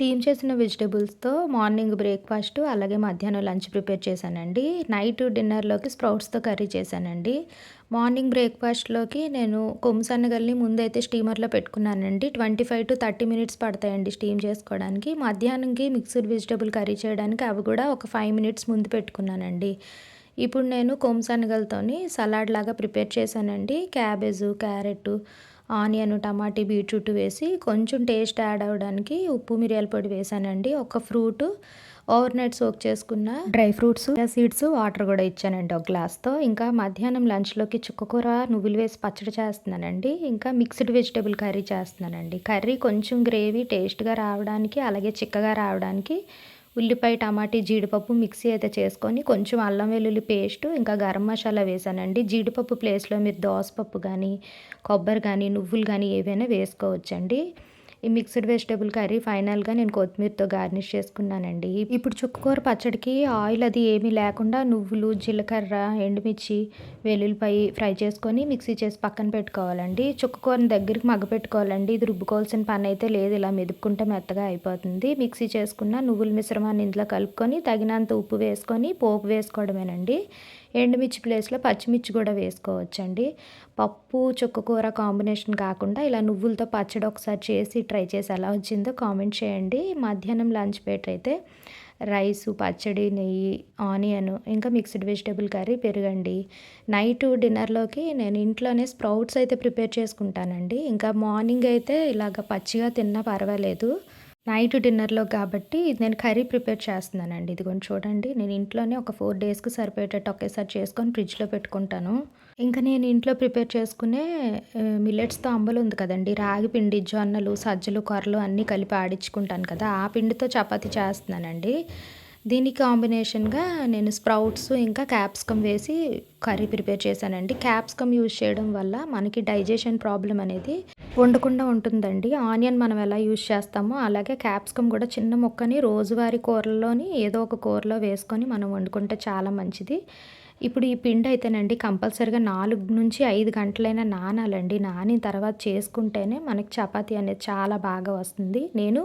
Steam చేసిన వెజిటబుల్స్‌తో morning breakfast అలాగే మధ్యాహ్నం లంచ్ ప్రిపేర్ చేశానండి. నైట్ డిన్నర్‌లోకి స్ప్రౌట్స్‌తో కర్రీ చేశానండి. మార్నింగ్ బ్రేక్‌ఫాస్ట్‌లోకి నేను కొమ్ము శనగల్ని ముందైతే స్టీమర్‌లో పెట్టుకున్నానండి. 25-30 మినిట్స్ పడతాయండి స్టీమ్ చేసుకోవడానికి. మధ్యాహ్నంకి మిక్స్డ్ వెజిటబుల్ కర్రీ చేయడానికి అవి కూడా ఒక 5 మినిట్స్ ముందు పెట్టుకున్నానండి. ఇప్పుడు నేను కొమ్ము శనగలతోని సలాడ్ లాగా ప్రిపేర్ చేశానండి. క్యాబేజు, క్యారెట్టు, ఆనియన్, టమాటీ, బీట్రూట్ వేసి కొంచెం టేస్ట్ యాడ్ అవ్వడానికి ఉప్పు, మిరియాల పొడి వేశానండి. ఒక ఫ్రూటు, ఓవర్ నైట్ సోక్ చేసుకున్న డ్రై ఫ్రూట్స్, సీడ్స్, వాటర్ కూడా ఇచ్చానండి ఒక గ్లాస్‌తో. ఇంకా మధ్యాహ్నం లంచ్‌లోకి చుక్కకూర, నువ్వులు వేసి పచ్చడి చేస్తున్నానండి. ఇంకా మిక్స్డ్ వెజిటబుల్ కర్రీ చేస్తున్నానండి. కర్రీ కొంచెం గ్రేవీ టేస్ట్‌గా రావడానికి అలాగే చిక్కగా రావడానికి ఉల్లిపాయ, టమాటీ, జీడిపప్పు మిక్సీ అయితే చేసుకొని కొంచెం అల్లం వెల్లుల్లి పేస్టు ఇంకా గరం మసాలా వేశానండి. జీడిపప్పు ప్లేస్‌లో మీరు దోసపప్పు గానీ, కొబ్బరి గానీ, నువ్వులు గానీ ఏవైనా వేసుకోవచ్చండి. ఈ మిక్స్డ్ వెజిటబుల్ కర్రీ ఫైనల్‌గా నేను కొత్తిమీరతో గార్నిష్ చేసుకున్నానండి. ఇప్పుడు చుక్కకూర పచ్చడికి ఆయిల్ అది ఏమీ లేకుండా నువ్వులు, జీలకర్ర, ఎండుమిర్చి, వెల్లుల్లిపాయి ఫ్రై చేసుకొని మిక్సీ చేసి పక్కన పెట్టుకోవాలండి. చుక్కకూరని దగ్గరికి మగ్గపెట్టుకోవాలండి. ఇది రుబ్బుకోవాల్సిన పని అయితే లేదు. ఇలా మెదుపుకుంటే మెత్తగా అయిపోతుంది. మిక్సీ చేసుకున్న నువ్వుల మిశ్రమాన్ని ఇందులో కలుపుకొని తగినంత ఉప్పు వేసుకొని పోపు వేసుకోవడమేనండి. ఎండుమిర్చి ప్లేస్‌లో పచ్చిమిర్చి కూడా వేసుకోవచ్చండి. పప్పు, చుక్కకూర కాంబినేషన్ కాకుండా ఇలా నువ్వులతో పచ్చడి ఒకసారి చేసి ట్రై చేసి ఎలా వచ్చిందో కామెంట్ చేయండి. మధ్యాహ్నం లంచ్ ప్లేట్ అయితే రైసు, పచ్చడి, నెయ్యి, ఆనియన్ ఇంకా మిక్స్డ్ వెజిటబుల్ కర్రీ, పెరుగండి. నైటు డిన్నర్‌లోకి నేను ఇంట్లోనే స్ప్రౌట్స్ అయితే ప్రిపేర్ చేసుకుంటానండి. ఇంకా మార్నింగ్ అయితే ఇలాగ పచ్చిగా తిన్నా పర్వాలేదు. నైట్ డిన్నర్‌లో కాబట్టి నేను కర్రీ ప్రిపేర్ చేస్తున్నానండి. ఇదిగోండి చూడండి. నేను ఇంట్లోనే ఒక 4 డేస్‌కి సరిపోయేటట్టు ఒకేసారి చేసుకొని ఫ్రిడ్జ్‌లో పెట్టుకుంటాను. ఇంకా నేను ఇంట్లో ప్రిపేర్ చేసుకునే మిల్లెట్స్‌తో అంబలి ఉంది కదండీ! రాగి పిండి, జొన్నలు, సజ్జలు, కొర్రలు అన్నీ కలిపి ఆడించుకుంటాను కదా! ఆ పిండితో చపాతీ చేస్తున్నానండి. దీనికి కాంబినేషన్‌గా నేను స్ప్రౌట్స్ ఇంకా క్యాప్సికమ్ వేసి కర్రీ ప్రిపేర్ చేశానండి. క్యాప్సికమ్ యూజ్ చేయడం వల్ల మనకి డైజెషన్ ప్రాబ్లమ్ అనేది ఉండకుండా ఉంటుందండి. ఆనియన్ మనం ఎలా యూజ్ చేస్తామో అలాగే క్యాప్సికమ్ కూడా చిన్న ముక్కని రోజువారీ కూరల్లోని ఏదో ఒక కూరలో వేసుకొని మనం వండుకుంటే చాలా మంచిది. ఇప్పుడు ఈ పిండి అయితేనండి కంపల్సరీగా 4-5 గంటలైనా నానాలండి. నానిన తర్వాత చేసుకుంటేనే మనకి చపాతీ అనేది చాలా బాగా వస్తుంది. నేను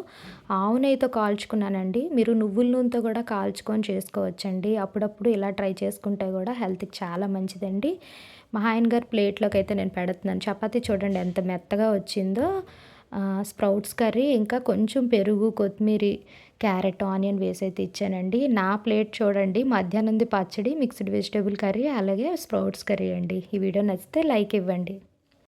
ఆవు నెయ్యితో కాల్చుకున్నానండి. మీరు నువ్వుల నూనెతో కూడా కాల్చుకొని చేసుకోవచ్చండి. అప్పుడప్పుడు ఇలా ట్రై చేసుకుంటే కూడా హెల్త్‌కి చాలా మంచిదండి. మా ఆయన గారి ప్లేట్‌లోకి అయితే నేను పెడుతున్నాను. చపాతీ చూడండి ఎంత మెత్తగా వచ్చిందో. స్ప్రౌట్స్ కర్రీ ఇంకా కొంచెం పెరుగు, కొత్తిమీరి, క్యారెట్, ఆనియన్ వేసైతే ఇచ్చానండి. నా ప్లేట్ చూడండి మధ్యాహ్నంది పచ్చడి, మిక్స్డ్ వెజిటబుల్ కర్రీ అలాగే స్ప్రౌట్స్ కర్రీ అండి. ఈ వీడియో నచ్చితే లైక్ ఇవ్వండి.